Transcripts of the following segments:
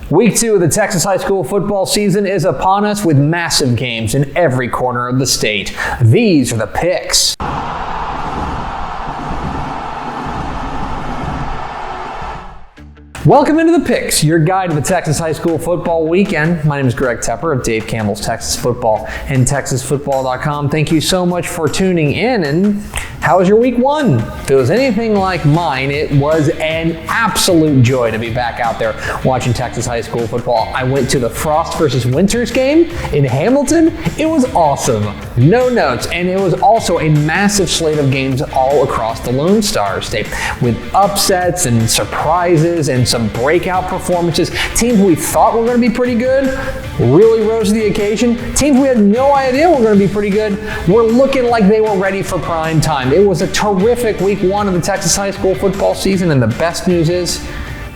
Week 2 of the Texas high school football season is upon us with massive games in every corner of the state. These are the picks. Welcome into the Picks, your guide to the Texas high school football weekend. My name is Greg Tepper of Dave Campbell's Texas Football and TexasFootball.com. Thank you so much for tuning in. And how was your week 1? If it was anything like mine, it was an absolute joy to be back out there watching Texas high school football. I went to the Frost versus Winters game in Hamilton. It was awesome. No notes. And it was also a massive slate of games all across the Lone Star State with upsets and surprises and some breakout performances. Teams we thought were going to be pretty good really rose to the occasion. Teams we had no idea were going to be pretty good were looking like they were ready for prime time. It was a terrific week 1 of the Texas high school football season, and the best news is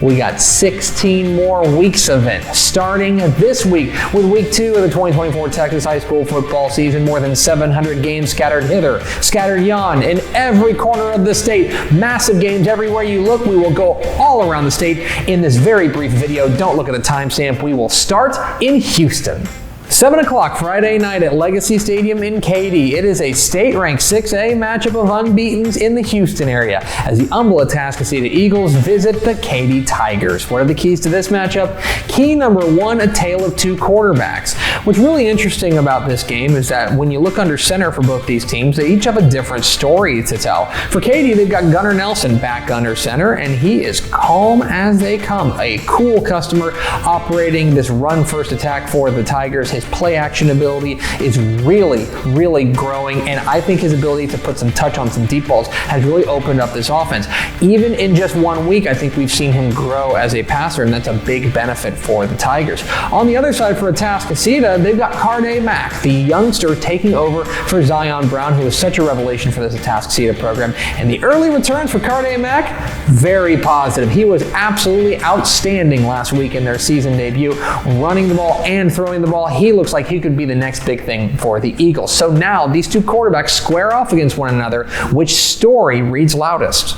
we got 16 more weeks of it, starting this week with week 2 of the 2024 Texas high school football season. More than 700 games scattered hither, scattered yon, in every corner of the state. Massive games everywhere you look. We will go all around the state in this very brief video. Don't look at the timestamp. We will start in Houston. 7 o'clock Friday night at Legacy Stadium in Katy. It is a state-ranked 6A matchup of unbeatens in the Houston area as the Humble Atascocita Eagles visit the Katy Tigers. What are the keys to this matchup? Key number 1, a tale of 2 quarterbacks. What's really interesting about this game is that when you look under center for both these teams, they each have a different story to tell. For Katy, they've got Gunnar Nelson back under center, and he is calm as they come. A cool customer operating this run-first attack for the Tigers. His play action ability is really growing, and I think his ability to put some touch on some deep balls has really opened up this offense. Even in just 1 week, I think we've seen him grow as a passer, and that's a big benefit for the Tigers. On the other side for Atascocita, they've got Katy Mack, the youngster taking over for Zion Brown, who is such a revelation for this Atascocita program. And the early returns for Katy Mack, very positive. He was absolutely outstanding last week in their season debut, running the ball and throwing the ball. He looks like he could be the next big thing for the Eagles. So now these two quarterbacks square off against one another. Which story reads loudest?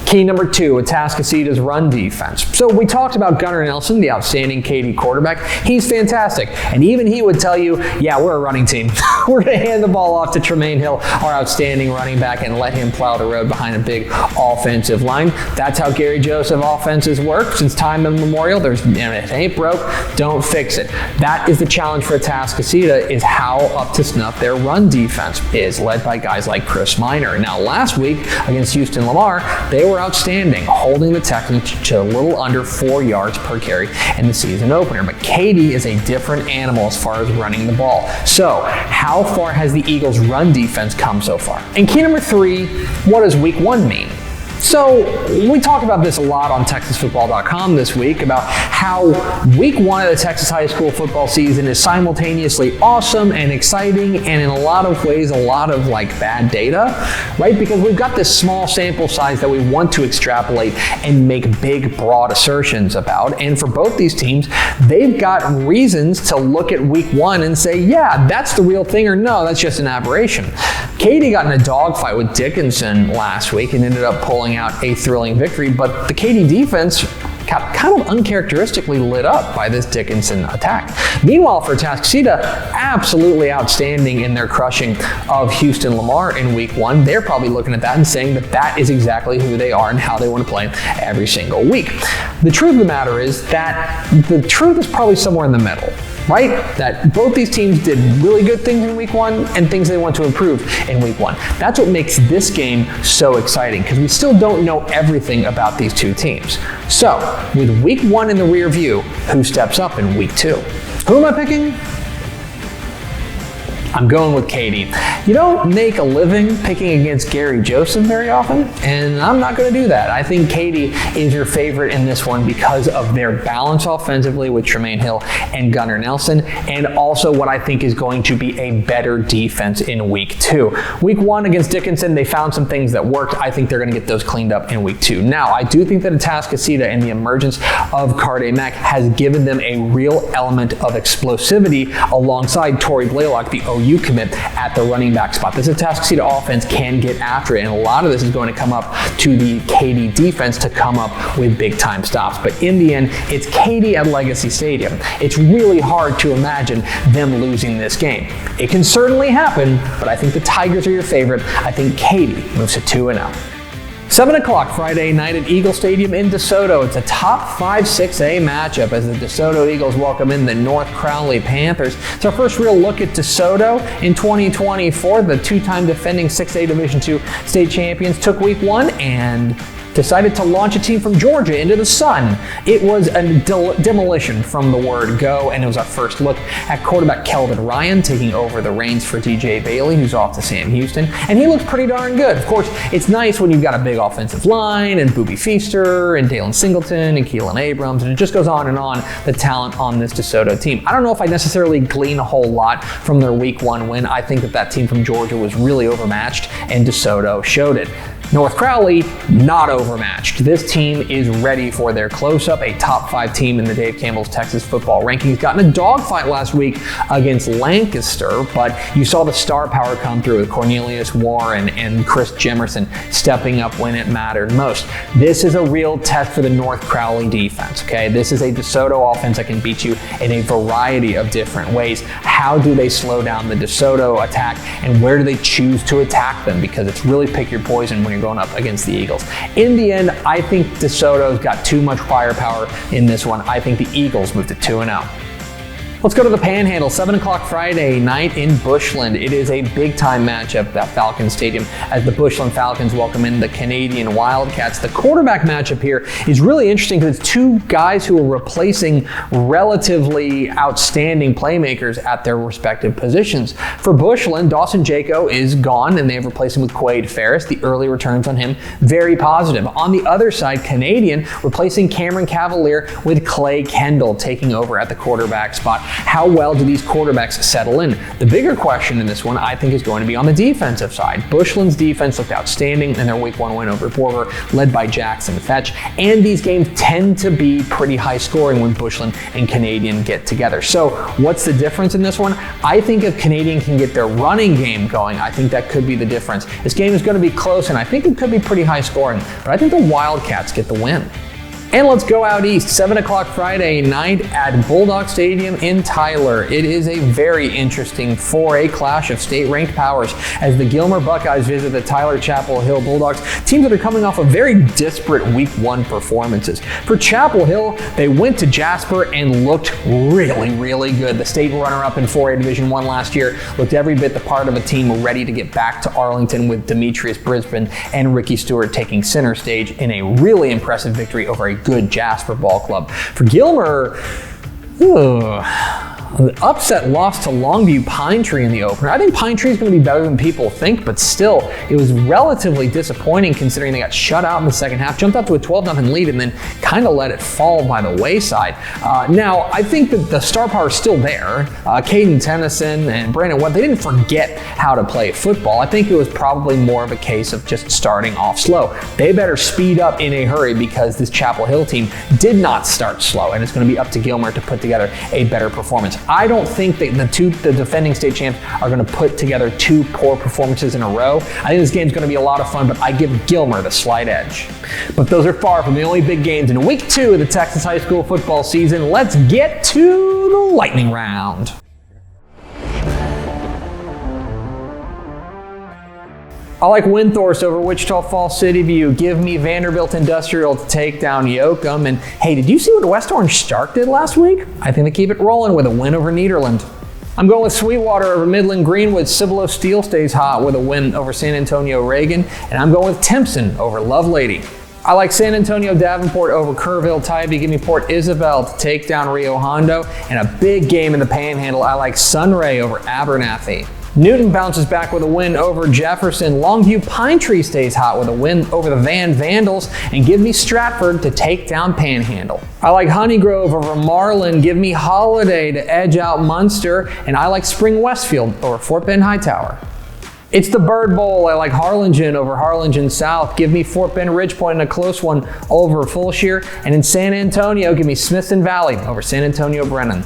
Key number 2, Atascocita's run defense. So we talked about Gunnar Nelson, the outstanding Katy quarterback. He's fantastic. And even he would tell you, yeah, we're a running team. We're going to hand the ball off to Tremaine Hill, our outstanding running back, and let him plow the road behind a big offensive line. That's how Gary Joseph offenses work. Since time immemorial, if it ain't broke, don't fix it. That is the challenge for Atascocita, is how up to snuff their run defense is, led by guys like Chris Minor. Now, last week against Houston Lamar, they were outstanding, holding the Texans to a little under 4 yards per carry in the season opener. But Katy is a different animal as far as running the ball. So, how far has the Eagles' run defense come so far? And key number 3, what does week 1 mean? So, we talked about this a lot on TexasFootball.com this week about how week 1 of the Texas high school football season is simultaneously awesome and exciting, and in a lot of ways a lot of bad data, right? Because we've got this small sample size that we want to extrapolate and make big, broad assertions about. And for both these teams, they've got reasons to look at week 1 and say, yeah, that's the real thing, or no, that's just an aberration. Katy got in a dogfight with Dickinson last week and ended up pulling out a thrilling victory, but the Katy defense got kind of uncharacteristically lit up by this Dickinson attack. Meanwhile, for Atascocita, absolutely outstanding in their crushing of Houston Lamar in week 1. They're probably looking at that and saying that that is exactly who they are and how they want to play every single week. The truth of the matter is that the truth is probably somewhere in the middle, right? That both these teams did really good things in week 1 and things they want to improve in week 1. That's what makes this game so exciting, because we still don't know everything about these two teams. So, with week 1 in the rear view, who steps up in week 2? Who am I picking? I'm going with Katy. You don't make a living picking against Gary Joseph very often, and I'm not going to do that. I think Katy is your favorite in this one because of their balance offensively with Tremaine Hill and Gunnar Nelson, and also what I think is going to be a better defense in week 2. Week 1 against Dickinson, they found some things that worked. I think they're going to get those cleaned up in week 2. Now, I do think that Atascocita and the emergence of Katy Mack has given them a real element of explosivity alongside Torrey Blaylock, the OU you commit at the running back spot. This Atascocita offense can get after it, and a lot of this is going to come up to the Katy defense to come up with big-time stops. But in the end, it's Katy at Legacy Stadium. It's really hard to imagine them losing this game. It can certainly happen, but I think the Tigers are your favorite. I think Katy moves to 2-0. 7 o'clock Friday night at Eagle Stadium in DeSoto. It's a top 5 6A matchup as the DeSoto Eagles welcome in the North Crowley Panthers. It's our first real look at DeSoto in 2024. The two-time defending 6A Division II state champions took week 1 and decided to launch a team from Georgia into the sun. It was a demolition from the word go, and it was our first look at quarterback Kelvin Ryan taking over the reins for DJ Bailey, who's off to Sam Houston, and he looks pretty darn good. Of course, it's nice when you've got a big offensive line, and Boobie Feaster, and Dalen Singleton, and Keelan Abrams, and it just goes on, the talent on this DeSoto team. I don't know if I necessarily glean a whole lot from their week 1 win. I think that team from Georgia was really overmatched, and DeSoto showed it. North Crowley, not overmatched. This team is ready for their close-up, a top 5 team in the Dave Campbell's Texas football rankings. Got in a dogfight last week against Lancaster, but you saw the star power come through with Cornelius Warren and Chris Jemerson stepping up when it mattered most. This is a real test for the North Crowley defense, okay? This is a DeSoto offense that can beat you in a variety of different ways. How do they slow down the DeSoto attack, and where do they choose to attack them? Because it's really pick your poison when you're going up against the Eagles. In the end, I think DeSoto's got too much firepower in this one. I think the Eagles move to 2-0. Let's go to the Panhandle, 7 o'clock Friday night in Bushland. It is a big-time matchup at Falcon Stadium as the Bushland Falcons welcome in the Canadian Wildcats. The quarterback matchup here is really interesting because it's two guys who are replacing relatively outstanding playmakers at their respective positions. For Bushland, Dawson Jaco is gone, and they have replaced him with Quade Ferris. The early returns on him, very positive. On the other side, Canadian replacing Cameron Cavalier with Clay Kendall taking over at the quarterback spot. How well do these quarterbacks settle in? The bigger question in this one, I think, is going to be on the defensive side. Bushland's defense looked outstanding in their week 1 win over Borger, led by Jackson Fetch. And these games tend to be pretty high scoring when Bushland and Canadian get together. So what's the difference in this one? I think if Canadian can get their running game going, I think that could be the difference. This game is going to be close, and I think it could be pretty high scoring. But I think the Wildcats get the win. And let's go out east, 7 o'clock Friday night at Bulldog Stadium in Tyler. It is a very interesting 4A clash of state-ranked powers as the Gilmer Buckeyes visit the Tyler Chapel Hill Bulldogs, teams that are coming off of very disparate week 1 performances. For Chapel Hill, they went to Jasper and looked really, really good. The state runner-up in 4A Division I last year looked every bit the part of a team ready to get back to Arlington, with Demetrius Brisbane and Ricky Stewart taking center stage in a really impressive victory over a good Jasper ball club. For Gilmer, an upset loss to Longview Pine Tree in the opener. I think Pine Tree is going to be better than people think, but still, it was relatively disappointing considering they got shut out in the second half, jumped up to a 12-0 lead, and then kind of let it fall by the wayside. Now, I think that the star power is still there. Caden Tennyson and Brandon Webb, they didn't forget how to play football. I think it was probably more of a case of just starting off slow. They better speed up in a hurry because this Chapel Hill team did not start slow, and it's going to be up to Gilmer to put together a better performance. I don't think that the defending state champs are going to put together 2 poor performances in a row. I think this game's going to be a lot of fun, but I give Gilmer the slight edge. But those are far from the only big games in week 2 of the Texas high school football season. Let's get to the lightning round. I like Windthorst over Wichita Falls City View. Give me Vanderbilt Industrial to take down Yoakum. And hey, did you see what West Orange Stark did last week? I think they keep it rolling with a win over Nederland. I'm going with Sweetwater over Midland Greenwood. Cibolo Steel stays hot with a win over San Antonio Reagan. And I'm going with Timpson over Lovelady. I like San Antonio Davenport over Kerrville Tybee. Give me Port Isabel to take down Rio Hondo. And a big game in the Panhandle. I like Sunray over Abernathy. Newton bounces back with a win over Jefferson. Longview Pine Tree stays hot with a win over the Van Vandals. And give me Stratford to take down Panhandle. I like Honeygrove over Marlin. Give me Holiday to edge out Munster. And I like Spring Westfield over Fort Bend Hightower. It's the Bird Bowl. I like Harlingen over Harlingen South. Give me Fort Bend Ridgepoint in a close one over Fulshire. And in San Antonio, give me Smithson Valley over San Antonio Brennan.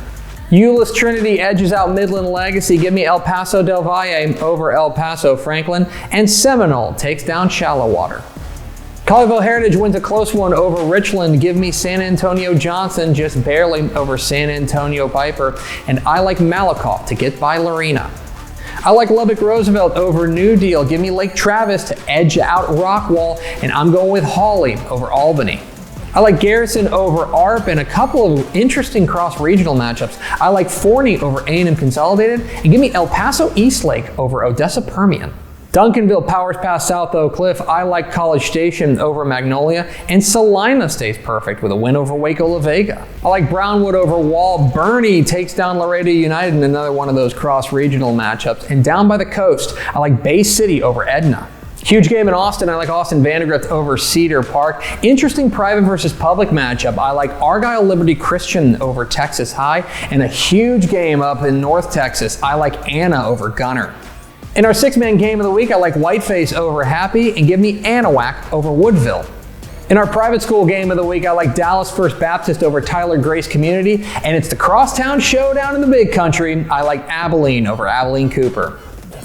Euless Trinity edges out Midland Legacy. Give me El Paso Del Valle over El Paso Franklin. And Seminole takes down Shallow Water. Colleyville Heritage wins a close one over Richland. Give me San Antonio Johnson just barely over San Antonio Piper. And I like Malakoff to get by Lorena. I like Lubbock Roosevelt over New Deal. Give me Lake Travis to edge out Rockwall. And I'm going with Hawley over Albany. I like Garrison over ARP and a couple of interesting cross-regional matchups. I like Forney over A&M Consolidated, and give me El Paso Eastlake over Odessa Permian. Duncanville powers past South Oak Cliff. I like College Station over Magnolia, and Salina stays perfect with a win over Waco La Vega. I like Brownwood over Wall. Bernie takes down Laredo United in another one of those cross-regional matchups. And down by the coast, I like Bay City over Edna. Huge game in Austin. I like Austin Vandegrift over Cedar Park. Interesting private versus public matchup. I like Argyle Liberty Christian over Texas High. And a huge game up in North Texas. I like Anna over Gunner. In our six-man game of the week, I like Whiteface over Happy, and give me Anahuac over Woodville. In our private school game of the week, I like Dallas First Baptist over Tyler Grace Community, and it's the crosstown showdown in the big country. I like Abilene over Abilene Cooper.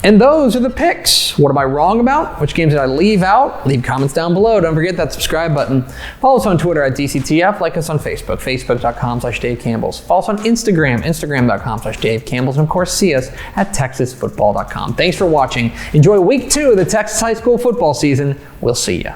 And those are the picks. What am I wrong about? Which games did I leave out? Leave comments down below. Don't forget that subscribe button. Follow us on Twitter at DCTF. Like us on Facebook, facebook.com/Dave Campbell's. Follow us on Instagram, instagram.com/Dave Campbell's. And of course, see us at texasfootball.com. Thanks for watching. Enjoy week 2 of the Texas high school football season. We'll see ya.